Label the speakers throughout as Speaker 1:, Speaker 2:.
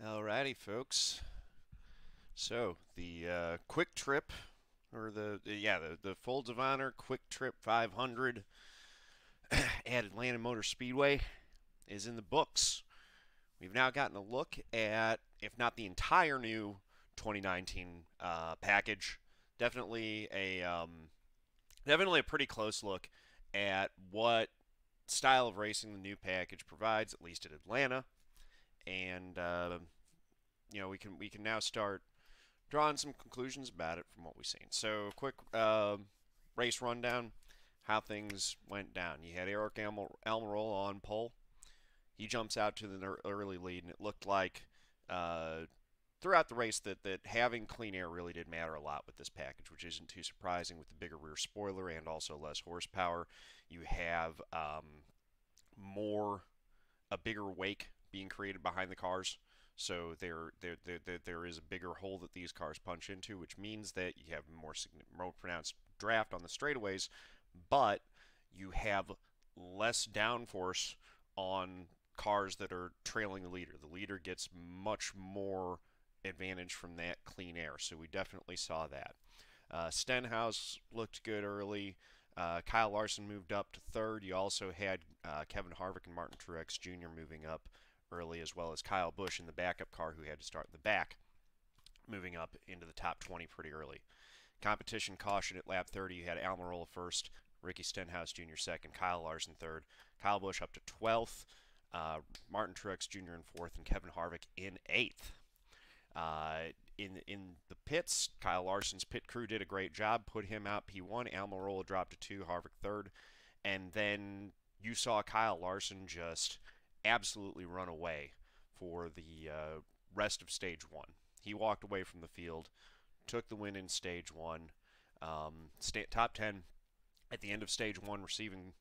Speaker 1: Alrighty, folks. So the Quick Trip, or the Folds of Honor Quick Trip 500 at Atlanta Motor Speedway is in the books. We've now gotten a look at, if not the entire new 2019 package, definitely a pretty close look at what style of racing the new package provides, at least at Atlanta, and we can now start drawing some conclusions about it from what we've seen. So, quick race rundown, how things went down. You had Eric Almirola on pole. He jumps out to the early lead, and it looked like throughout the race that having clean air really did matter a lot with this package, which isn't too surprising with the bigger rear spoiler and also less horsepower. You have more a bigger wake being created behind the cars. So there is a bigger hole that these cars punch into, which means that you have more pronounced draft on the straightaways, but you have less downforce on cars that are trailing the leader. The leader gets much more advantage from that clean air, so we definitely saw that. Stenhouse looked good early. Kyle Larson moved up to third. You also had Kevin Harvick and Martin Truex Jr. moving up early, as well as Kyle Busch in the backup car who had to start in the back, moving up into the top 20 pretty early. Competition caution at lap 30, you had Almirola first, Ricky Stenhouse Jr. second, Kyle Larson third, Kyle Busch up to 12th, Martin Truex Jr. in fourth, and Kevin Harvick in eighth. In the pits, Kyle Larson's pit crew did a great job, put him out P1, Almirola dropped to 2, Harvick third, and then you saw Kyle Larson just absolutely run away for the rest of stage one. He walked away from the field, took the win in stage one, top 10 at the end of stage one, receiving.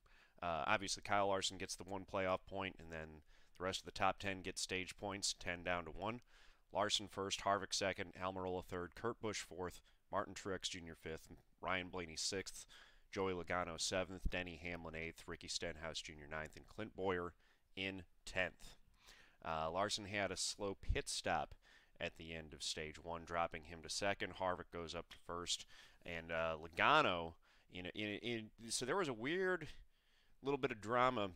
Speaker 1: Obviously, Kyle Larson gets the one playoff point, and then the rest of the top 10 get stage points, 10 down to 1. Larson first, Harvick second, Almirola third, Kurt Busch fourth, Martin Truex Jr. fifth, Ryan Blaney sixth, Joey Logano seventh, Denny Hamlin eighth, Ricky Stenhouse Jr. ninth, and Clint Bowyer in 10th. Larson had a slow pit stop at the end of stage one, dropping him to second. Harvick goes up to first, and Logano. So there was a weird little bit of drama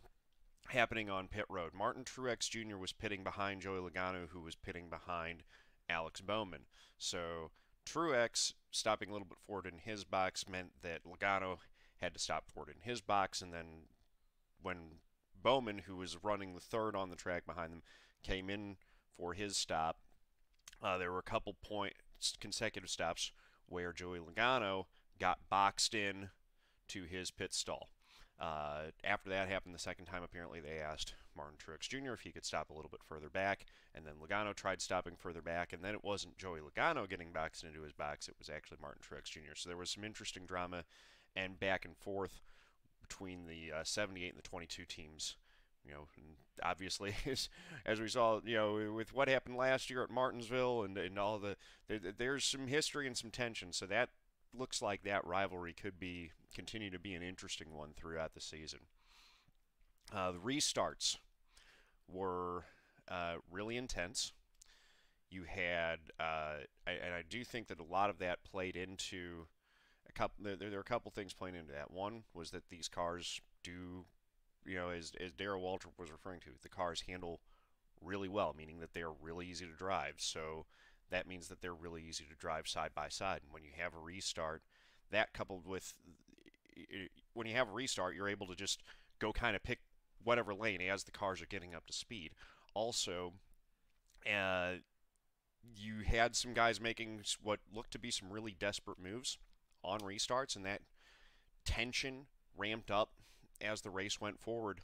Speaker 1: happening on pit road. Martin Truex Jr. was pitting behind Joey Logano, who was pitting behind Alex Bowman. So Truex stopping a little bit forward in his box meant that Logano had to stop forward in his box, and then when Bowman, who was running the third on the track behind them, came in for his stop, there were a couple consecutive stops where Joey Logano got boxed in to his pit stall. After that happened the second time, apparently they asked Martin Truex Jr. if he could stop a little bit further back, and then Logano tried stopping further back, and then it wasn't Joey Logano getting boxed into his box, it was actually Martin Truex Jr. So there was some interesting drama and back and forth between the 78 and the 22 teams. And obviously, as we saw, with what happened last year at Martinsville and all there's some history and some tension. So that looks like that rivalry could continue to be an interesting one throughout the season. The restarts were really intense. You had, and I do think that a lot of that played into there are a couple things playing into that. One was that these cars do, as Darrell Waltrip was referring to, the cars handle really well, meaning that they are really easy to drive. So that means that they're really easy to drive side by side. And when you have a restart, that coupled with when you have a restart, you're able to just go kind of pick whatever lane as the cars are getting up to speed. Also, you had some guys making what looked to be some really desperate moves on restarts, and that tension ramped up as the race went forward,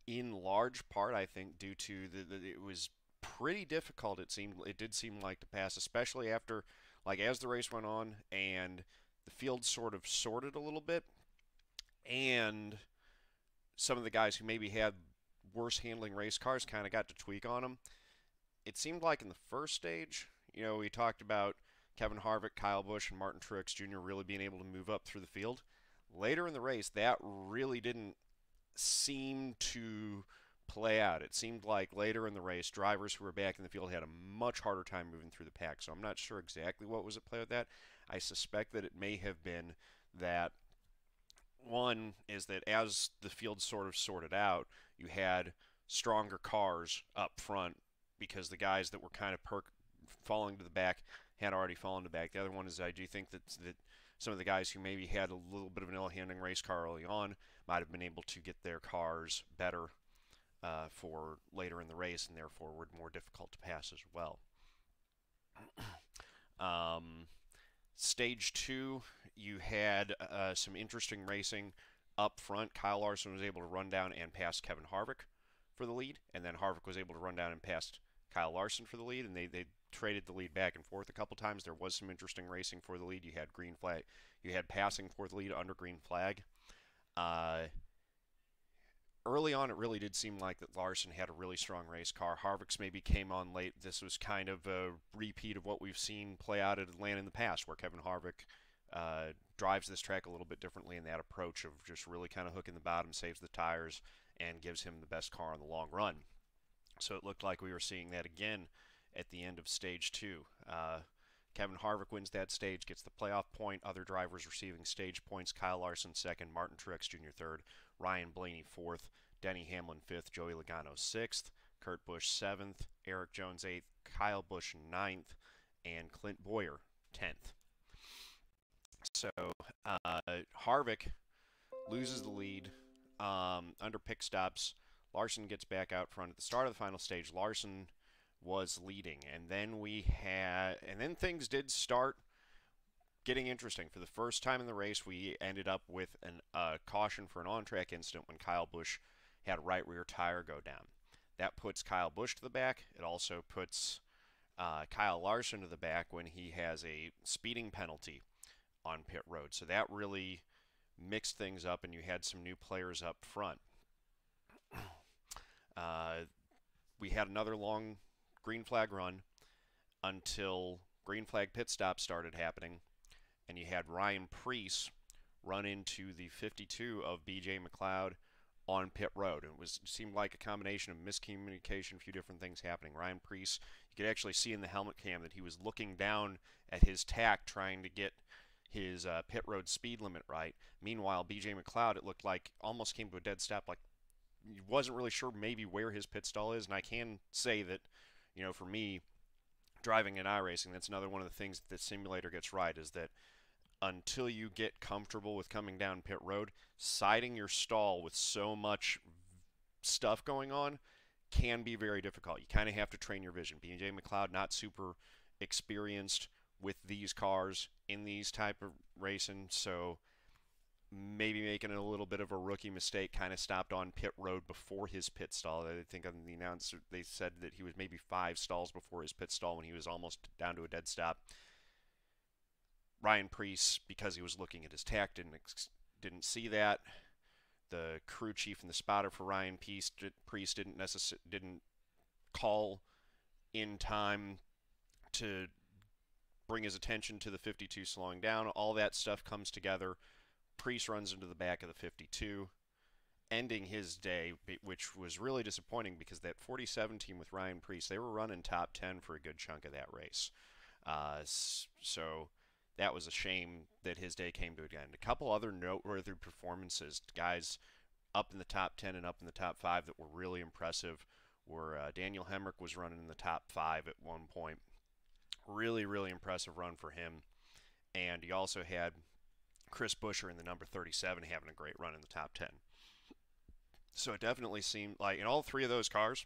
Speaker 1: in large part, I think, due to it was pretty difficult, it did seem like, to pass, especially after, as the race went on and the field sort of sorted a little bit, and some of the guys who maybe had worse handling race cars kind of got to tweak on them. It seemed like in the first stage, we talked about Kevin Harvick, Kyle Busch, and Martin Truex Jr. really being able to move up through the field. Later in the race, that really didn't seem to play out. It seemed like later in the race, drivers who were back in the field had a much harder time moving through the pack. So I'm not sure exactly what was at play with that. I suspect that it may have been that one is that as the field sort of sorted out, you had stronger cars up front because the guys that were kind of falling to the back had already fallen to the back. The other one is I do think that some of the guys who maybe had a little bit of an ill-handling race car early on might have been able to get their cars better for later in the race, and therefore were more difficult to pass as well. Um, Stage two, you had some interesting racing up front. Kyle Larson was able to run down and pass Kevin Harvick for the lead, and then Harvick was able to run down and pass Kyle Larson for the lead, and they traded the lead back and forth a couple times. There was some interesting racing for the lead. You had green flag, you had passing for the lead under green flag. Early on, it really did seem like that Larson had a really strong race car. Harvick's maybe came on late. This was kind of a repeat of what we've seen play out at Atlanta in the past, where Kevin Harvick drives this track a little bit differently in that approach of just really kind of hooking the bottom, saves the tires, and gives him the best car in the long run. So it looked like we were seeing that again at the end of stage two. Kevin Harvick wins that stage, gets the playoff point. Other drivers receiving stage points: Kyle Larson second, Martin Truex Jr. third, Ryan Blaney fourth, Denny Hamlin fifth, Joey Logano sixth, Kurt Busch seventh, Eric Jones eighth, Kyle Busch ninth, and Clint Bowyer 10th. So Harvick loses the lead under pit stops. Larson gets back out front at the start of the final stage. Larson was leading, and then things did start getting interesting. For the first time in the race, we ended up with a caution for an on-track incident when Kyle Busch had a right rear tire go down. That puts Kyle Busch to the back. It also puts Kyle Larson to the back when he has a speeding penalty on pit road. So that really mixed things up, and you had some new players up front. We had another long green flag run until green flag pit stops started happening, and you had Ryan Preece run into the 52 of BJ McLeod on pit road. It seemed like a combination of miscommunication, a few different things happening. Ryan Preece, you could actually see in the helmet cam that he was looking down at his tack trying to get his pit road speed limit right. Meanwhile, BJ McLeod, it looked like almost came to a dead stop, like he wasn't really sure maybe where his pit stall is. And I can say that, you know, for me, driving in iRacing, that's another one of the things that the simulator gets right, is that until you get comfortable with coming down pit road, siding your stall with so much stuff going on can be very difficult. You kind of have to train your vision. BJ McLeod, not super experienced with these cars in these type of racing, so maybe making a little bit of a rookie mistake, kind of stopped on pit road before his pit stall. I think on the announcer they said that he was maybe 5 stalls before his pit stall when he was almost down to a dead stop. Ryan Preece, because he was looking at his tack, didn't see that. The crew chief and the spotter for Ryan Preece didn't call in time to bring his attention to the 52 slowing down. All that stuff comes together. Preece runs into the back of the 52, ending his day, which was really disappointing because that 47 team with Ryan Preece, they were running top 10 for a good chunk of that race. So that was a shame that his day came to an end. A couple other noteworthy performances, guys up in the top 10 and up in the top 5 that were really impressive were Daniel Hemrick was running in the top 5 at one point. Really, really impressive run for him. And you also had Chris Buescher in the number 37 having a great run in the top 10. So it definitely seemed like in all three of those cars,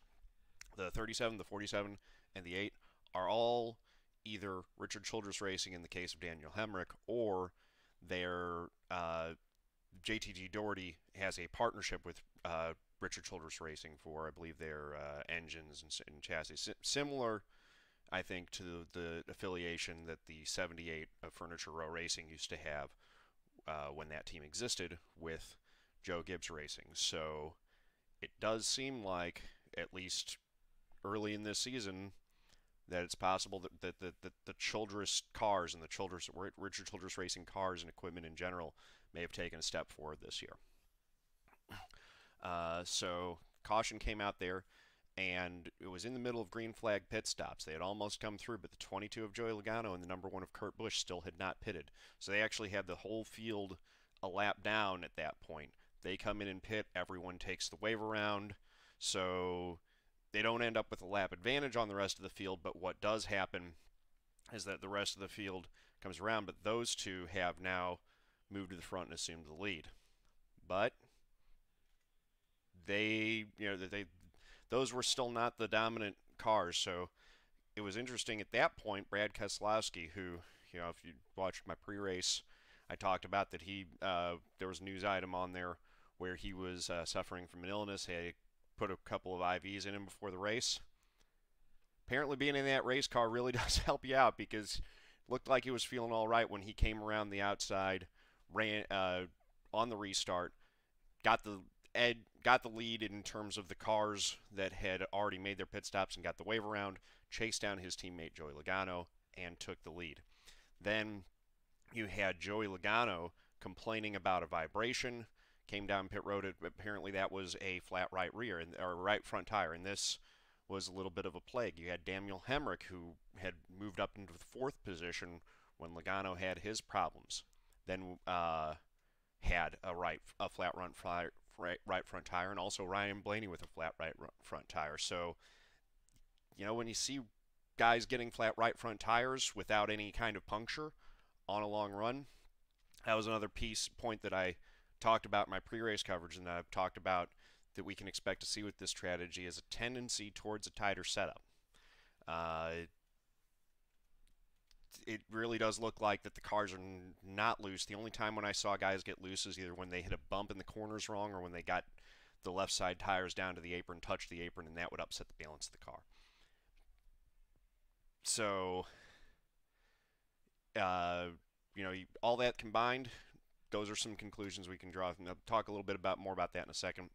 Speaker 1: the 37, the 47, and the 8, are all either Richard Childress Racing in the case of Daniel Hemrick, or their JTG Doherty has a partnership with Richard Childress Racing for, I believe, their engines and chassis. Similar, I think, to the affiliation that the 78 of Furniture Row Racing used to have when that team existed with Joe Gibbs Racing. So it does seem like, at least early in this season, that it's possible that the Childress cars and the Richard Childress Racing cars and equipment in general may have taken a step forward this year. So caution came out there, and it was in the middle of green flag pit stops. They had almost come through, but the 22 of Joey Logano and the number 1 of Kurt Busch still had not pitted. So they actually had the whole field a lap down at that point. They come in and pit, everyone takes the wave around, so they don't end up with a lap advantage on the rest of the field, but what does happen is that the rest of the field comes around, but those two have now moved to the front and assumed the lead. But those were still not the dominant cars, so it was interesting at that point. Brad Keselowski, who, if you watched my pre-race, I talked about that there was a news item on there where he was suffering from an illness. He put a couple of IVs in him before the race. Apparently being in that race car really does help you out, because it looked like he was feeling all right when he came around the outside, ran on the restart, got the lead in terms of the cars that had already made their pit stops and got the wave around, chased down his teammate Joey Logano, and took the lead. Then you had Joey Logano complaining about a vibration, came down pit road. Apparently that was a flat right rear or right front tire, and this was a little bit of a plague. You had Daniel Hemrick, who had moved up into the 4th position when Logano had his problems. Then had a flat right front tire, and also Ryan Blaney with a flat right front tire. So, when you see guys getting flat right front tires without any kind of puncture on a long run, that was another point that I talked about in my pre-race coverage, and that I've talked about that we can expect to see with this strategy is a tendency towards a tighter setup. It really does look like that the cars are not loose. The only time when I saw guys get loose is either when they hit a bump in the corners wrong, or when they got the left side tires down to the apron, touched the apron, and that would upset the balance of the car. So, all that combined, those are some conclusions we can draw. And I'll talk a little bit more about that in a second.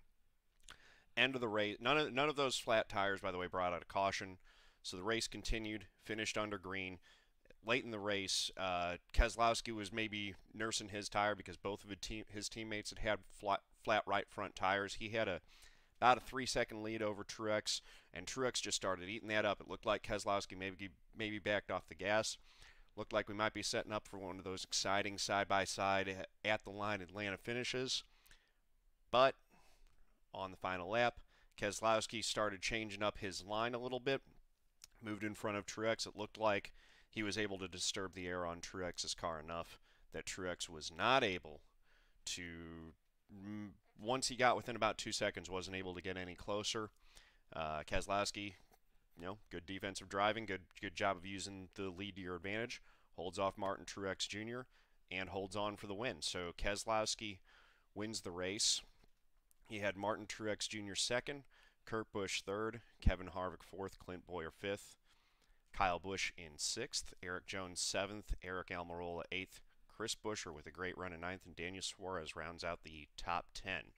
Speaker 1: End of the race. None of those flat tires, by the way, brought out a caution. So the race continued, finished under green. Late in the race, Keselowski was maybe nursing his tire because both of his teammates had flat right front tires. He had about a 3-second lead over Truex, and Truex just started eating that up. It looked like Keselowski maybe backed off the gas. Looked like we might be setting up for one of those exciting side-by-side at the line Atlanta finishes. But on the final lap, Keselowski started changing up his line a little bit, moved in front of Truex. It looked like he was able to disturb the air on Truex's car enough that Truex was not able to, once he got within about 2 seconds, wasn't able to get any closer. Keselowski, good defensive driving, good job of using the lead to your advantage, holds off Martin Truex Jr. and holds on for the win. So Keselowski wins the race. He had Martin Truex Jr. 2nd, Kurt Busch 3rd, Kevin Harvick 4th, Clint Bowyer 5th, Kyle Busch in 6th, Eric Jones 7th, Eric Almirola 8th, Chris Buescher with a great run in 9th, and Daniel Suarez rounds out the top 10.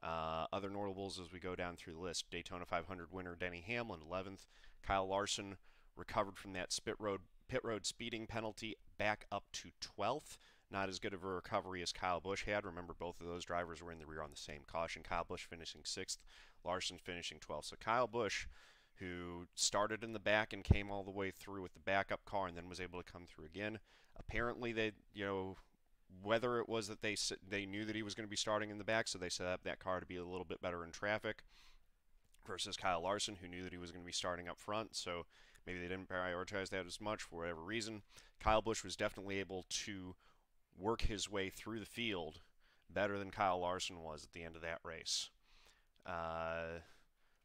Speaker 1: Other notables as we go down through the list: Daytona 500 winner Denny Hamlin 11th, Kyle Larson recovered from that pit road speeding penalty back up to 12th. Not as good of a recovery as Kyle Busch had. Remember, both of those drivers were in the rear on the same caution. Kyle Busch finishing 6th, Larson finishing 12th. So Kyle Busch, who started in the back and came all the way through with the backup car and then was able to come through again. Apparently, whether it was that they knew that he was going to be starting in the back, so they set up that car to be a little bit better in traffic, versus Kyle Larson, who knew that he was going to be starting up front, so maybe they didn't prioritize that as much for whatever reason. Kyle Busch was definitely able to work his way through the field better than Kyle Larson was at the end of that race.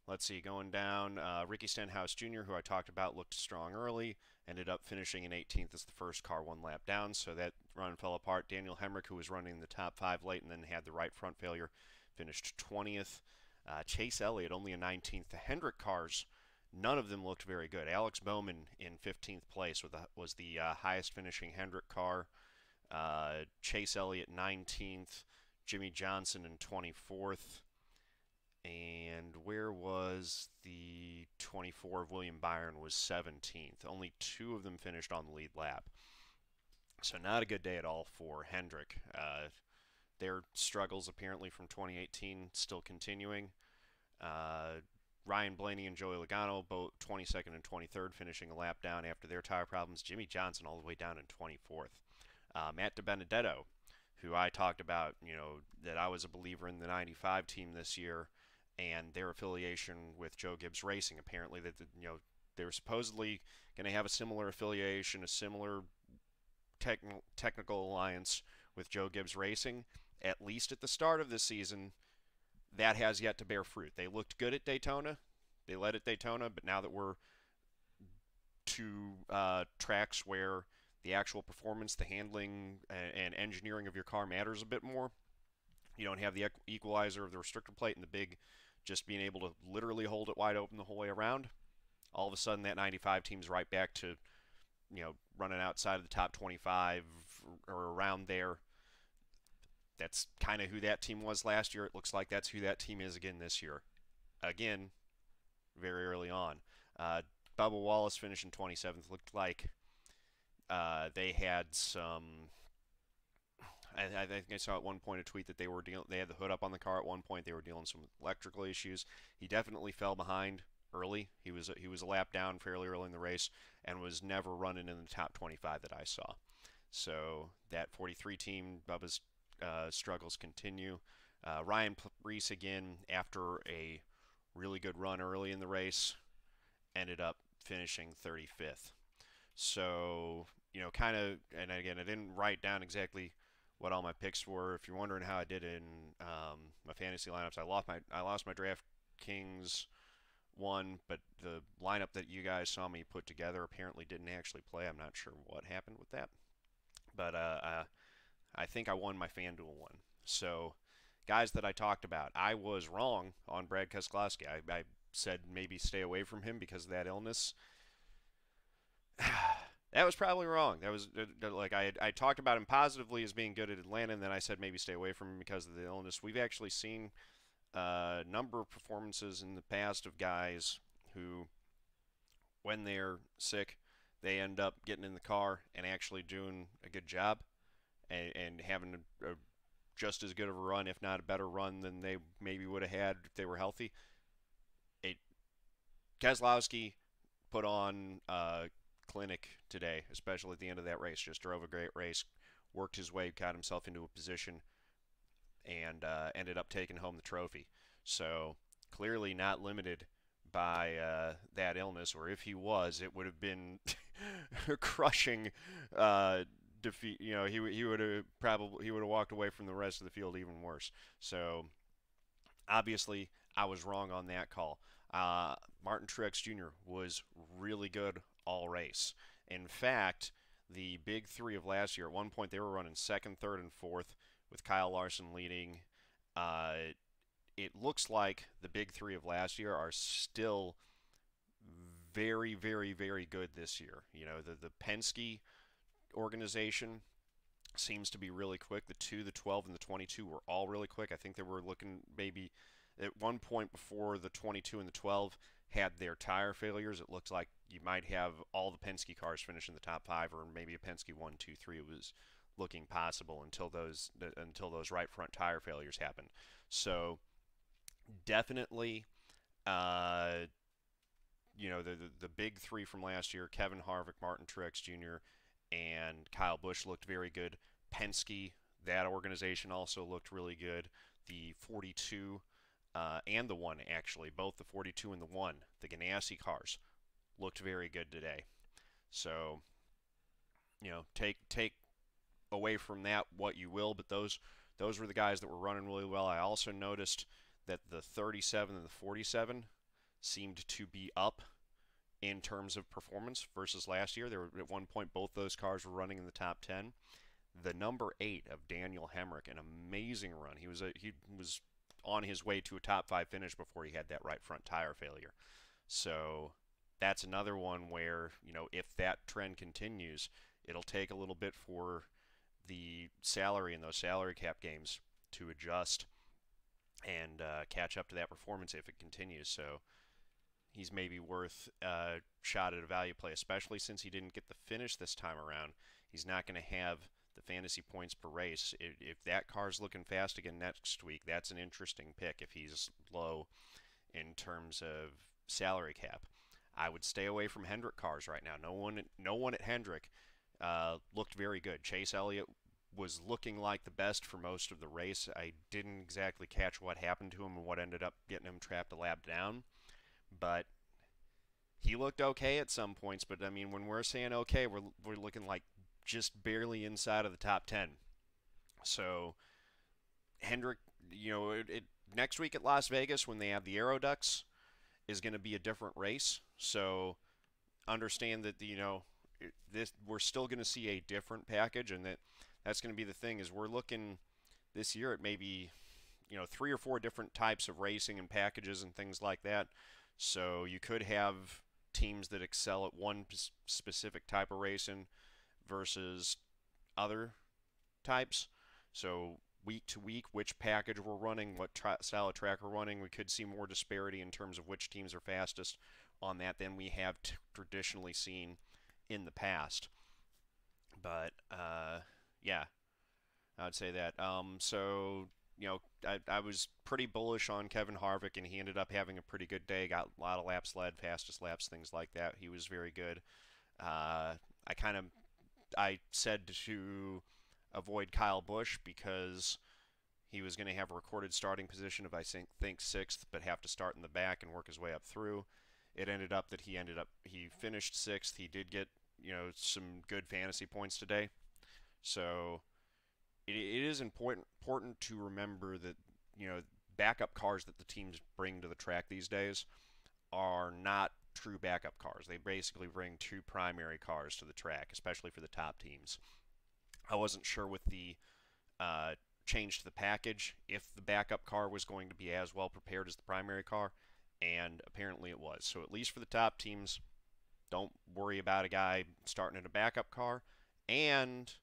Speaker 1: Let's see, going down, Ricky Stenhouse Jr., who I talked about, looked strong early, ended up finishing in 18th as the first car one lap down, so that run fell apart. Daniel Hemrick, who was running the top 5 late and then had the right front failure, finished 20th. Chase Elliott only a 19th. The Hendrick cars, none of them looked very good. Alex Bowman in 15th place was the highest finishing Hendrick car. Chase Elliott 19th. Jimmy Johnson in 24th. And where was the 24 of William Byron? Was 17th. Only 2 of them finished on the lead lap. So not a good day at all for Hendrick. Their struggles apparently from 2018 still continuing. Uh, Ryan Blaney and Joey Logano, both 22nd and 23rd, finishing a lap down after their tire problems. Jimmy Johnson all the way down in 24th. Matt DiBenedetto, who I talked about, that I was a believer in the 95 team this year and their affiliation with Joe Gibbs Racing. Apparently, that they were supposedly going to have a similar affiliation, a similar technical alliance with Joe Gibbs Racing, at least at the start of the season. That has yet to bear fruit. They looked good at Daytona. They led at Daytona, but now that we're to tracks where the actual performance, the handling, and engineering of your car matters a bit more, you don't have the equalizer of the restrictor plate and the big just being able to literally hold it wide open the whole way around. All of a sudden, that 95 team's right back to, running outside of the top 25 or around there. That's kind of who that team was last year. It looks like that's who that team is again this year. Again, very early on. Bubba Wallace finishing 27th. Looked like they had some. I think I saw at one point a tweet that they had the hood up on the car at one point. They were dealing with some electrical issues. He definitely fell behind early. He was a lap down fairly early in the race and was never running in the top 25 that I saw. So that 43 team, Bubba's struggles continue. Ryan Reese again, after a really good run early in the race, ended up finishing 35th. So, kind of, and again, I didn't write down exactly what all my picks were. If you're wondering how I did in my fantasy lineups, I lost my DraftKings one, but the lineup that you guys saw me put together apparently didn't actually play. I'm not sure what happened with that, but I think I won my FanDuel one. So, guys that I talked about, I was wrong on Brad Keselowski. I said maybe stay away from him because of that illness. That was probably wrong. That was like I talked about him positively as being good at Atlanta, and then I said maybe stay away from him because of the illness. We've actually seen a number of performances in the past of guys who, when they're sick, they end up getting in the car and actually doing a good job and having a just as good of a run, if not a better run, than they maybe would have had if they were healthy. Keselowski put on clinic today, especially at the end of that race. Just drove a great race, worked his way, got himself into a position, and ended up taking home the trophy. So clearly not limited by that illness, or if he was, it would have been a crushing defeat. He would have walked away from the rest of the field even worse. So obviously, I was wrong on that call. Martin Truex Jr. was really good all race. In fact, the big three of last year, at one point they were running second, third, and fourth, with Kyle Larson leading. It looks like the big three of last year are still very, very, very good this year. The Penske organization seems to be really quick. The 2, the 12, and the 22 were all really quick. I think they were looking maybe at one point before the 22 and the 12 had their tire failures. It looked like you might have all the Penske cars finish in the top 5, or maybe a Penske 1, 2, 3 was looking possible until those right front tire failures happened. So definitely, the big three from last year: Kevin Harvick, Martin Truex Jr., and Kyle Busch looked very good. Penske, that organization also looked really good. The 42 and the 1, actually, both the 42 and the 1, the Ganassi cars, looked very good today. So, take away from that what you will, but those were the guys that were running really well. I also noticed that the 37 and the 47 seemed to be up in terms of performance versus last year. There were, at one point, both those cars were running in the top 10. The number 8 of Daniel Hemrick, an amazing run. He was on his way to a top 5 finish before he had that right front tire failure. So that's another one where, if that trend continues, it'll take a little bit for the salary and those salary cap games to adjust and catch up to that performance if it continues. So he's maybe worth a shot at a value play, especially since he didn't get the finish this time around. He's not going to have the fantasy points per race. If that car's looking fast again next week, that's an interesting pick if he's low in terms of salary cap. I would stay away from Hendrick cars right now. No one at Hendrick looked very good. Chase Elliott was looking like the best for most of the race. I didn't exactly catch what happened to him and what ended up getting him trapped a lap down, but he looked okay at some points. But I mean, when we're saying okay, we're looking like just barely inside of the top 10. So Hendrick, next week at Las Vegas when they have the Aero Ducks is going to be a different race. So understand that this we're still going to see a different package, and that's going to be the thing is we're looking this year at maybe 3 or 4 different types of racing and packages and things like that. So you could have teams that excel at one specific type of racing versus other types. So week to week, which package we're running, what style of track we're running, we could see more disparity in terms of which teams are fastest on that than we have traditionally seen in the past. But yeah, I would say that. I was pretty bullish on Kevin Harvick, and he ended up having a pretty good day. Got a lot of laps led, fastest laps, things like that. He was very good. I said to avoid Kyle Busch because he was going to have a recorded starting position of I think sixth, but have to start in the back and work his way up through. It ended up that he finished sixth. He did get some good fantasy points today. So it is important to remember that backup cars that the teams bring to the track these days are not true backup cars. They basically bring 2 primary cars to the track, especially for the top teams. I wasn't sure with the change to the package if the backup car was going to be as well prepared as the primary car, and apparently it was. So at least for the top teams, don't worry about a guy starting in a backup car, and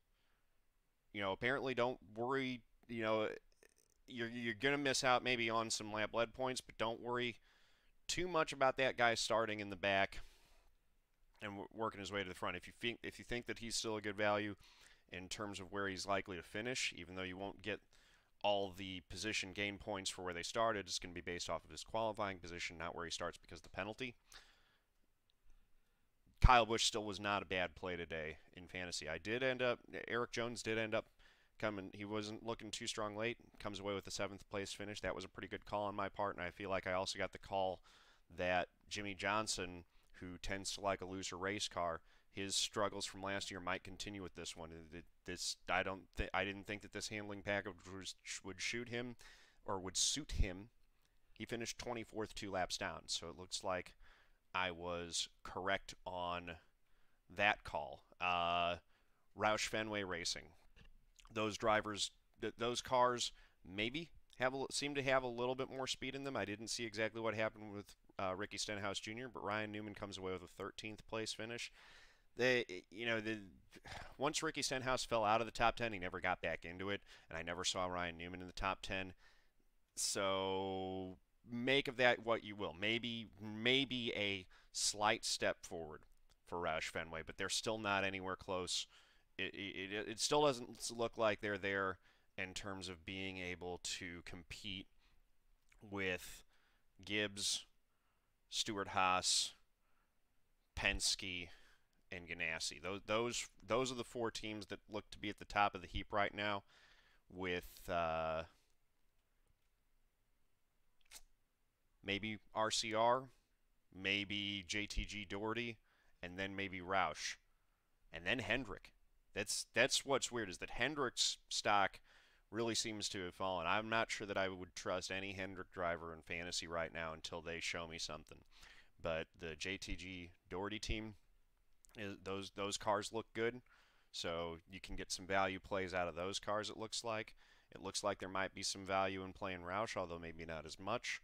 Speaker 1: apparently don't worry. You're gonna miss out maybe on some lap lead points, but don't worry too much about that guy starting in the back and working his way to the front. If you think that he's still a good value in terms of where he's likely to finish, even though you won't get all the position gain points for where they started, it's going to be based off of his qualifying position, not where he starts because of the penalty. Kyle Busch still was not a bad play today in fantasy. Eric Jones did end up coming. He wasn't looking too strong late. Comes away with a 7th place finish. That was a pretty good call on my part, and I feel like I also got the call that Jimmy Johnson, who tends to like a looser race car, his struggles from last year might continue with this one. I didn't think that this handling package would shoot him or would suit him. He finished 24th 2 laps down, so it looks like I was correct on that call. Roush Fenway Racing. Those cars maybe seem to have a little bit more speed in them. I didn't see exactly what happened with Ricky Stenhouse Jr., but Ryan Newman comes away with a 13th place finish. Once Ricky Stenhouse fell out of the top 10, he never got back into it, and I never saw Ryan Newman in the top 10. So make of that what you will. Maybe a slight step forward for Roush Fenway, but they're still not anywhere close. It still doesn't look like they're there in terms of being able to compete with Gibbs, Stewart-Haas, Penske, and Ganassi. Those are the 4 teams that look to be at the top of the heap right now, with maybe RCR, maybe JTG Doherty, and then maybe Roush, and then Hendrick. That's what's weird, is that Hendrick's stock really seems to have fallen. I'm not sure that I would trust any Hendrick driver in fantasy right now until they show me something. But the JTG Doherty team, those cars look good, so you can get some value plays out of those cars. It looks like there might be some value in playing Roush, although maybe not as much.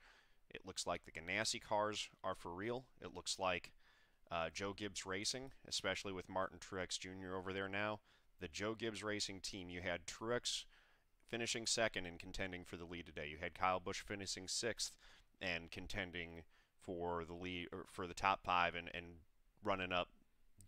Speaker 1: It looks like the Ganassi cars are for real. It looks like Joe Gibbs Racing, especially with Martin Truex Jr. over there now. The Joe Gibbs Racing team, you had Truex finishing second and contending for the lead today. You had Kyle Busch finishing 6th and contending for the lead, or for the top 5, and running up.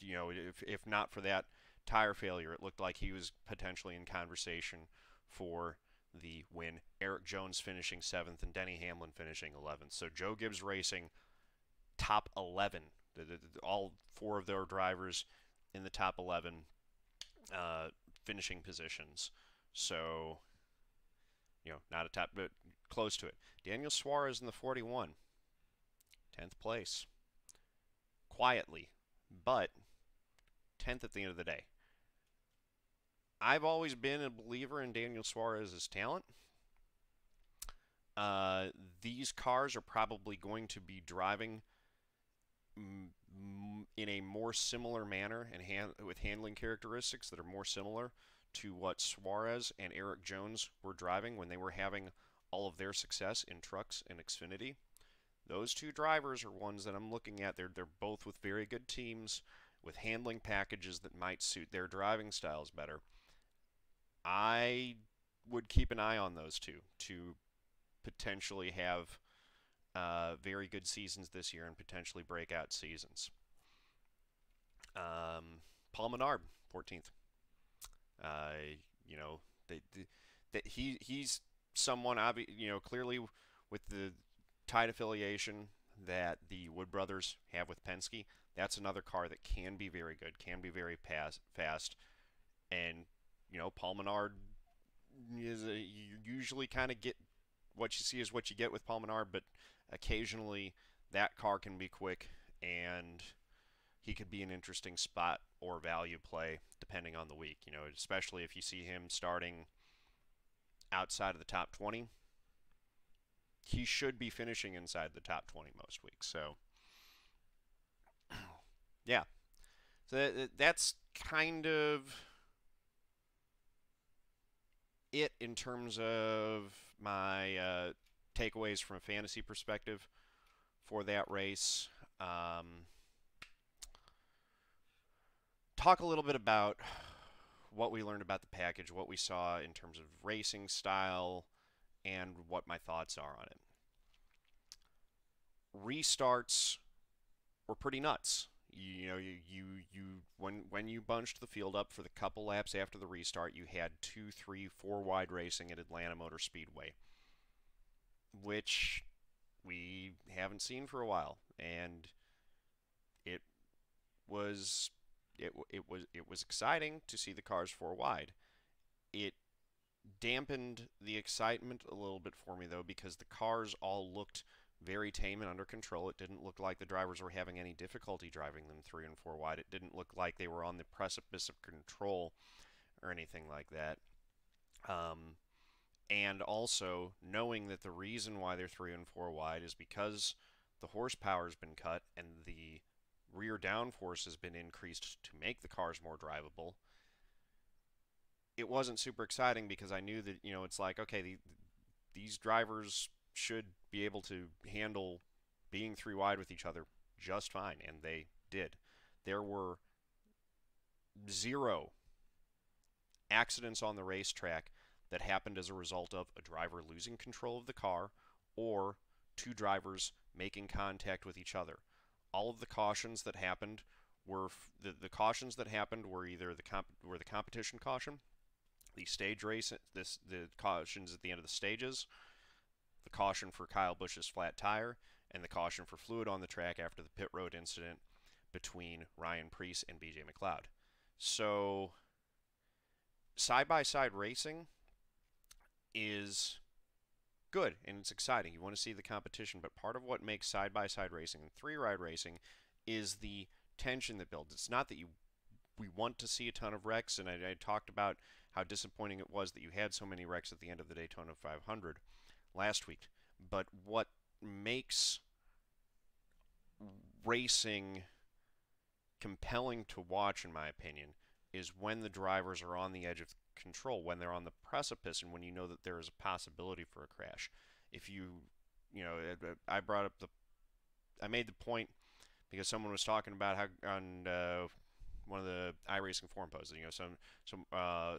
Speaker 1: If not for that tire failure, it looked like he was potentially in conversation for the win. Eric Jones finishing 7th and Denny Hamlin finishing 11th. So Joe Gibbs Racing, top 11. All four of their drivers in the top 11 finishing positions. So, not a top, but close to it. Daniel Suarez in the 41, 10th place. Quietly, but 10th at the end of the day. I've always been a believer in Daniel Suarez's talent. These cars are probably going to be driving in a more similar manner and with handling characteristics that are more similar to what Suarez and Eric Jones were driving when they were having all of their success in trucks and Xfinity. Those two drivers are ones that I'm looking at. They're both with very good teams with handling packages that might suit their driving styles better. I would keep an eye on those two to potentially have very good seasons this year and potentially breakout seasons. Paul Menard, 14th. He's someone, clearly with the tight affiliation that the Wood brothers have with Penske. That's another car that can be very good, can be very fast, and Paul Menard is you usually kind of get what you see is what you get with Paul Menard, but occasionally that car can be quick, and he could be an interesting spot or value play depending on the week. Especially if you see him starting outside of the top 20, he should be finishing inside the top 20 most weeks. So, yeah. So that's kind of it in terms of my takeaways from a fantasy perspective for that race. Talk a little bit about what we learned about the package, what we saw in terms of racing style, and what my thoughts are on it. Restarts were pretty nuts. When you bunched the field up for the couple laps after the restart, you had 2, 3, 4 wide racing at Atlanta Motor Speedway, which we haven't seen for a while, and it was exciting to see the cars 4 wide. It dampened the excitement a little bit for me though, because the cars all looked very tame and under control. It didn't look like the drivers were having any difficulty driving them 3 and 4 wide. It didn't look like they were on the precipice of control or anything like that. And also knowing that the reason why they're 3 and 4 wide is because the horsepower has been cut and the rear downforce has been increased to make the cars more drivable. It wasn't super exciting because I knew that, it's like, okay, these drivers should be able to handle being 3 wide with each other just fine, and they did. There were 0 accidents on the racetrack that happened as a result of a driver losing control of the car or 2 drivers making contact with each other. All of the cautions that happened were the cautions that happened were either the competition caution, the stage race, the cautions at the end of the stages, the caution for Kyle Busch's flat tire, and the caution for fluid on the track after the pit road incident between Ryan Preece and BJ McLeod. So, side-by-side racing is good and it's exciting. You want to see the competition, but part of what makes side-by-side racing and 3-ride racing is the tension that builds. It's not that we want to see a ton of wrecks, and I talked about how disappointing it was that you had so many wrecks at the end of the Daytona 500 last week. But what makes racing compelling to watch, in my opinion, is when the drivers are on the edge of control, when they're on the precipice, and when you know that there is a possibility for a crash. If I made the point because someone was talking about how on one of the iRacing forum posts,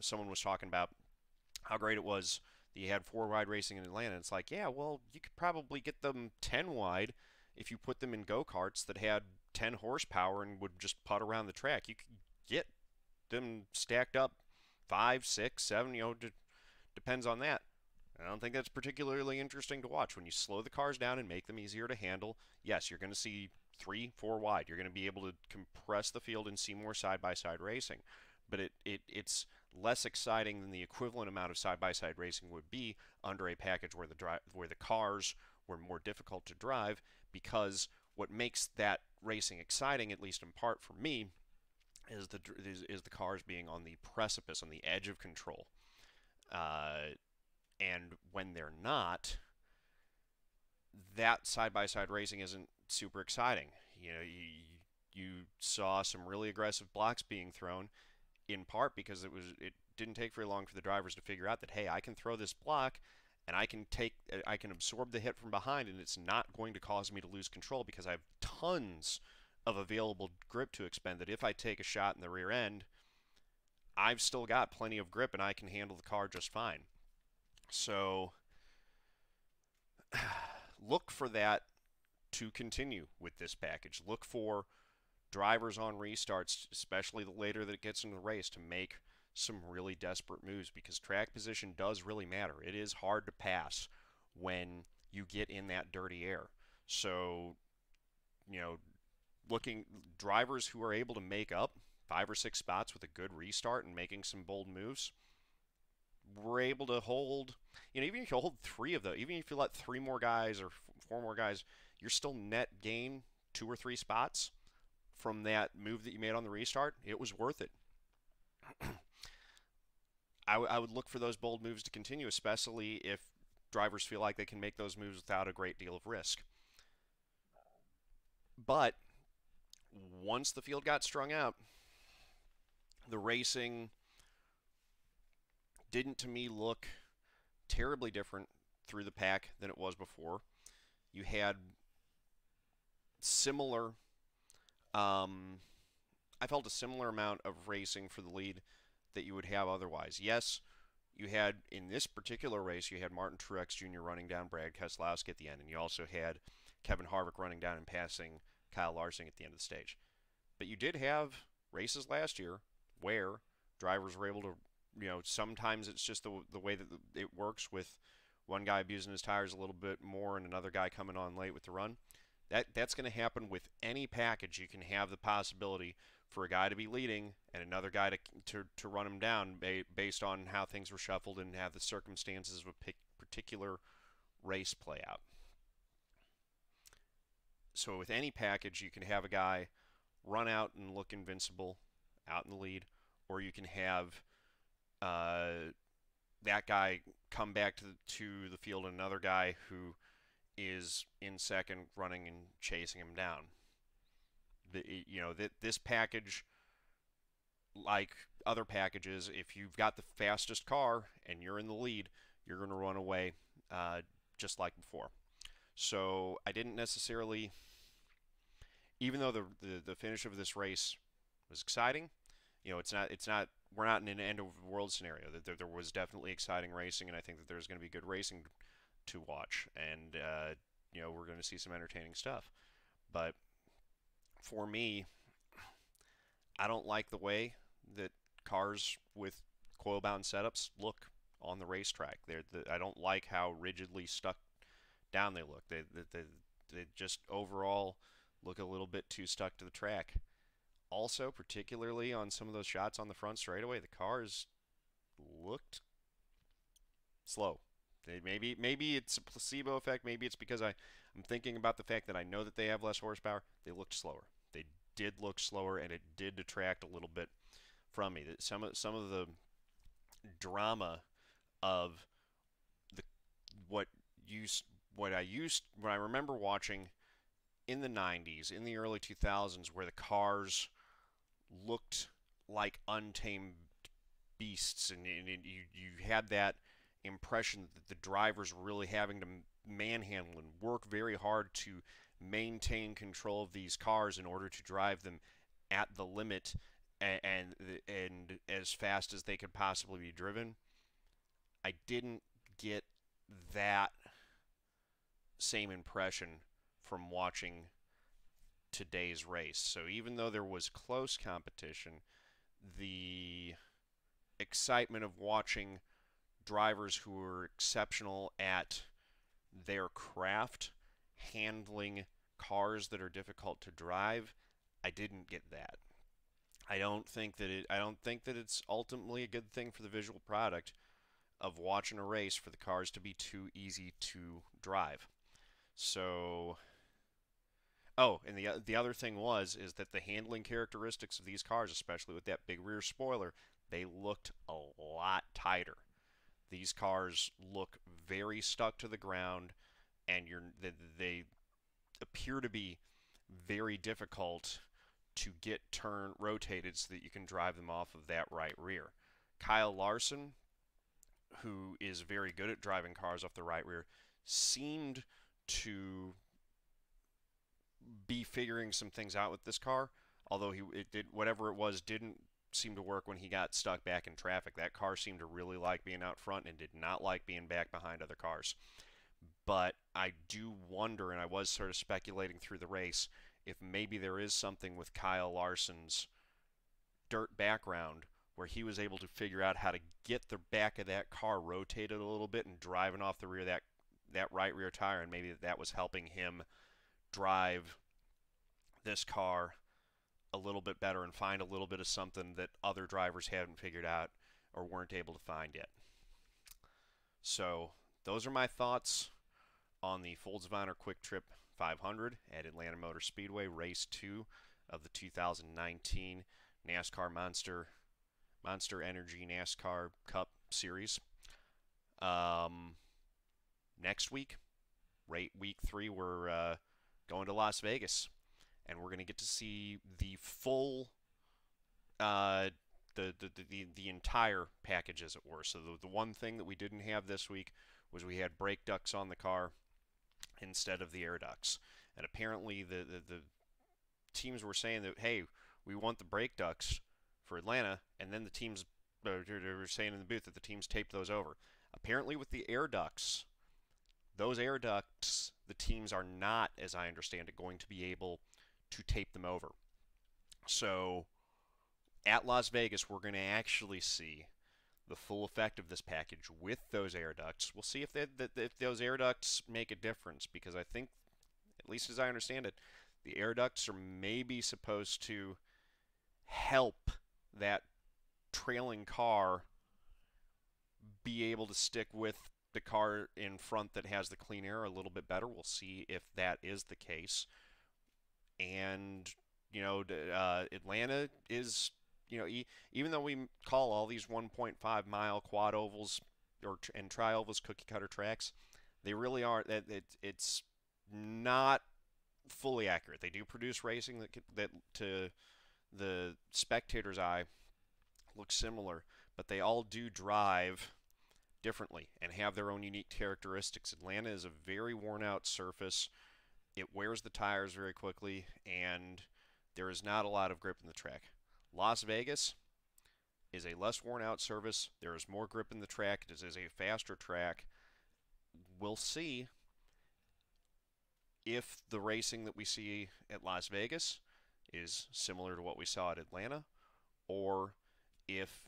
Speaker 1: someone was talking about how great it was that you had 4 wide racing in Atlanta. It's like, yeah, well, you could probably get them 10 wide if you put them in go-karts that had 10 horsepower and would just putt around the track. You could get them stacked up 5, 6, 7, depends on that. I don't think that's particularly interesting to watch. When you slow the cars down and make them easier to handle, yes, you're going to see three, four wide. You're going to be able to compress the field and see more side-by-side racing. But it's less exciting than the equivalent amount of side-by-side racing would be under a package where the cars were more difficult to drive, because what makes that racing exciting, at least in part for me, is the cars being on the precipice, on the edge of control. Uh, and when they're not, that side by side racing isn't super exciting. You saw some really aggressive blocks being thrown, in part because it didn't take very long for the drivers to figure out that, hey, I can throw this block and I can absorb the hit from behind, and it's not going to cause me to lose control because I have tons of available grip to expend, that if I take a shot in the rear end, I've still got plenty of grip and I can handle the car just fine. So look for that to continue with this package. Look for drivers on restarts, especially the later that it gets into the race, to make some really desperate moves, because track position does really matter. It is hard to pass when you get in that dirty air. So, you know, looking drivers who are able to make up 5 or 6 spots with a good restart and making some bold moves, we're able to hold, even if you hold three of those, even if you let three more guys or four more guys, you're still net gain 2 or 3 spots from that move that you made on the restart. It was worth it. I would look for those bold moves to continue, especially if drivers feel like they can make those moves without a great deal of risk. But once the field got strung out, the racing didn't, to me, look terribly different through the pack than it was before. You had similar, I felt a similar amount of racing for the lead that you would have otherwise. Yes, you had, in this particular race, you had Martin Truex Jr. running down Brad Keselowski at the end, and you also had Kevin Harvick running down and passing Kyle Larson at the end of the stage. But you did have races last year where drivers were able to, sometimes it's just the way that it works, with one guy abusing his tires a little bit more and another guy coming on late with the run. That's going to happen with any package. You can have the possibility for a guy to be leading and another guy to run him down based on how things were shuffled and how the circumstances of a particular race play out. So with any package, you can have a guy run out and look invincible out in the lead, or you can have that guy come back to the field and another guy who is in second running and chasing him down. This package, like other packages, if you've got the fastest car and you're in the lead, you're going to run away just like before. So I didn't necessarily, even though the finish of this race was exciting, it's not we're not in an end of the world scenario. That there was definitely exciting racing, and I think that there's going to be good racing to watch, and we're going to see some entertaining stuff. But for me, I don't like the way that cars with coil-bound setups look on the racetrack. I don't like how rigidly stuck down they look. They just overall look a little bit too stuck to the track. Also, particularly on some of those shots on the front straightaway, the cars looked slow. Maybe it's a placebo effect. Maybe it's because I'm thinking about the fact that I know that they have less horsepower. They looked slower. They did look slower, and it did detract a little bit from me. Some of the drama of the what I remember watching in the 90s, in the early 2000s, where the cars looked like untamed beasts, and you had that impression that the drivers were really having to manhandle and work very hard to maintain control of these cars in order to drive them at the limit and as fast as they could possibly be driven. I didn't get that same impression from watching today's race. So even though there was close competition, the excitement of watching drivers who were exceptional at their craft, handling cars that are difficult to drive. I didn't get that. I don't think that it's ultimately a good thing for the visual product of watching a race for the cars to be too easy to drive. So, oh, and the other thing is that the handling characteristics of these cars, especially with that big rear spoiler, they looked a lot tighter. These cars look very stuck to the ground, and they appear to be very difficult to get rotated so that you can drive them off of that right rear. Kyle Larson, who is very good at driving cars off the right rear, seemed to be figuring some things out with this car. Although it did whatever it was didn't seem to work when he got stuck back in traffic. That car seemed to really like being out front and did not like being back behind other cars. But I do wonder, and I was sort of speculating through the race, if maybe there is something with Kyle Larson's dirt background where he was able to figure out how to get the back of that car rotated a little bit and driving off the rear of that right rear tire, and maybe that was helping him drive this car a little bit better and find a little bit of something that other drivers haven't figured out or weren't able to find yet. So those are my thoughts on the Folds of Honor QuickTrip 500 at Atlanta Motor Speedway, Race 2 of the 2019 NASCAR Monster Energy NASCAR Cup Series. Next week, week 3, we're going to Las Vegas, and we're going to get to see the full, the entire package, as it were. So the one thing that we didn't have this week was we had brake ducts on the car instead of the air ducts. And apparently the teams were saying that, hey, we want the brake ducts for Atlanta, and then the teams were saying in the booth that the teams taped those over. Apparently with the air ducts, those air ducts, the teams are not, as I understand it, going to be able to tape them over. So at Las Vegas, we're going to actually see the full effect of this package with those air ducts. We'll see if those air ducts make a difference, because I think, at least as I understand it, the air ducts are maybe supposed to help that trailing car be able to stick with the car in front that has the clean air a little bit better. We'll see if that is the case. And, Atlanta is, even though we call all these 1.5 mile quad ovals and tri ovals cookie cutter tracks, they really are. It's not fully accurate. They do produce racing that to the spectator's eye looks similar, but they all do drive differently and have their own unique characteristics. Atlanta is a very worn out surface. It wears the tires very quickly, and there is not a lot of grip in the track. Las Vegas is a less worn out surface. There is more grip in the track. It is a faster track. We'll see if the racing that we see at Las Vegas is similar to what we saw at Atlanta, or if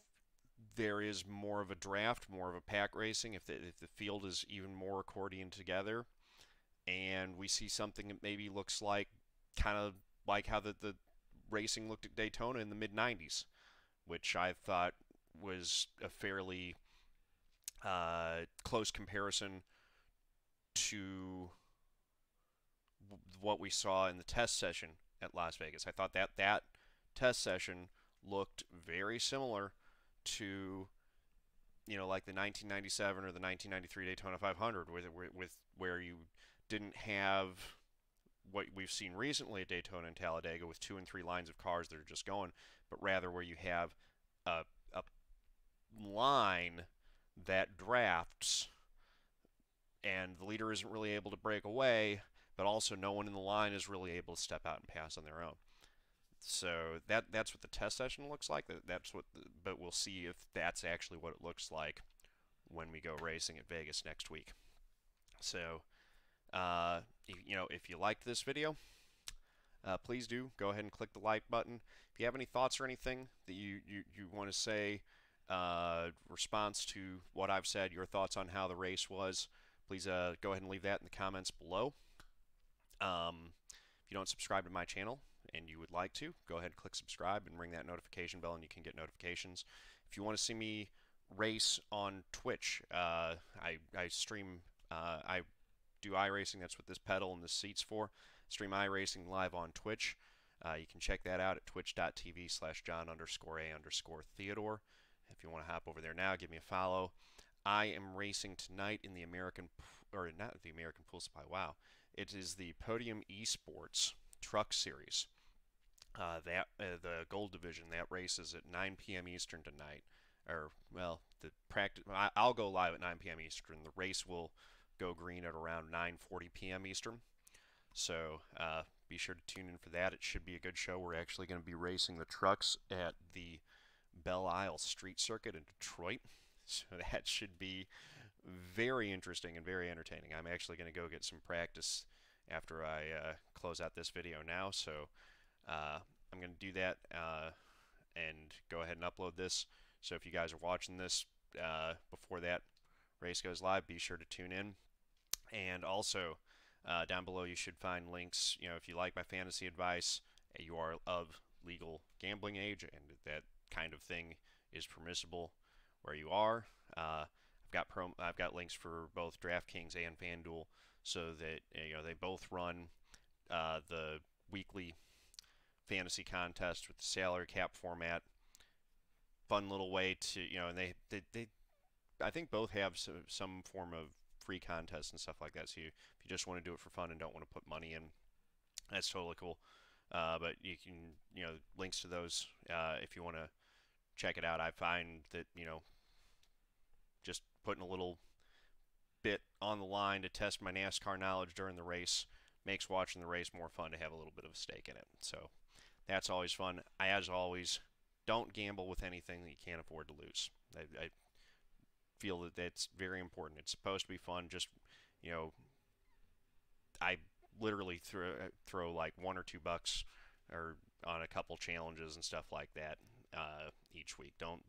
Speaker 1: there is more of a draft, more of a pack racing, if the field is even more accordion together, and we see something that maybe looks like kind of like how the racing looked at Daytona in the mid-90s, which I thought was a fairly close comparison to what we saw in the test session at Las Vegas. I thought that test session looked very similar to, like the 1997 or the 1993 Daytona 500, where you didn't have what we've seen recently at Daytona and Talladega with 2 and 3 lines of cars that are just going, but rather where you have a line that drafts, and the leader isn't really able to break away, but also no one in the line is really able to step out and pass on their own. So that's what the test session looks like. But we'll see if that's actually what it looks like when we go racing at Vegas next week. So, if you liked this video, please do go ahead and click the like button. If you have any thoughts or anything that you want to say response to what I've said, your thoughts on how the race was, please go ahead and leave that in the comments below. If you don't subscribe to my channel and you would like to, go ahead and click subscribe and ring that notification bell and you can get notifications. If you want to see me race on Twitch, I stream, I do iRacing. That's what this pedal and this seat's for. Stream iRacing live on Twitch. You can check that out at twitch.tv/John_A_Theodore. If you want to hop over there now, give me a follow. I am racing tonight in the American, or not the American Pool Supply. Wow, it is the Podium Esports Truck Series. The Gold Division. That race is at 9 p.m. Eastern tonight. Or well, the practice. I'll go live at 9 p.m. Eastern. The race will go green at around 9:40 p.m. Eastern. So be sure to tune in for that. It should be a good show. We're actually going to be racing the trucks at the Belle Isle Street Circuit in Detroit. So that should be very interesting and very entertaining. I'm actually going to go get some practice after I close out this video now. So I'm going to do that and go ahead and upload this. So if you guys are watching this before that race goes live, be sure to tune in. And also, down below you should find links. You know, if you like my fantasy advice, you are of legal gambling age, and that kind of thing is permissible where you are. I've got links for both DraftKings and FanDuel, so that they both run the weekly fantasy contest with the salary cap format. Fun little way to and they I think both have some form of free contests and stuff like that. So if you just want to do it for fun and don't want to put money in, that's totally cool. But you can, links to those if you want to check it out. I find that, just putting a little bit on the line to test my NASCAR knowledge during the race makes watching the race more fun to have a little bit of a stake in it. So that's always fun. As always, don't gamble with anything that you can't afford to lose. I feel that that's very important. It's supposed to be fun. Just, I literally throw like $1 or $2 or on a couple challenges and stuff like that each week. Don't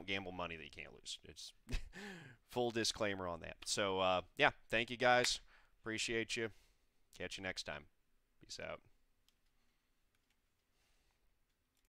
Speaker 1: gamble money that you can't lose. It's full disclaimer on that. So yeah, thank you guys. Appreciate you. Catch you next time. Peace out.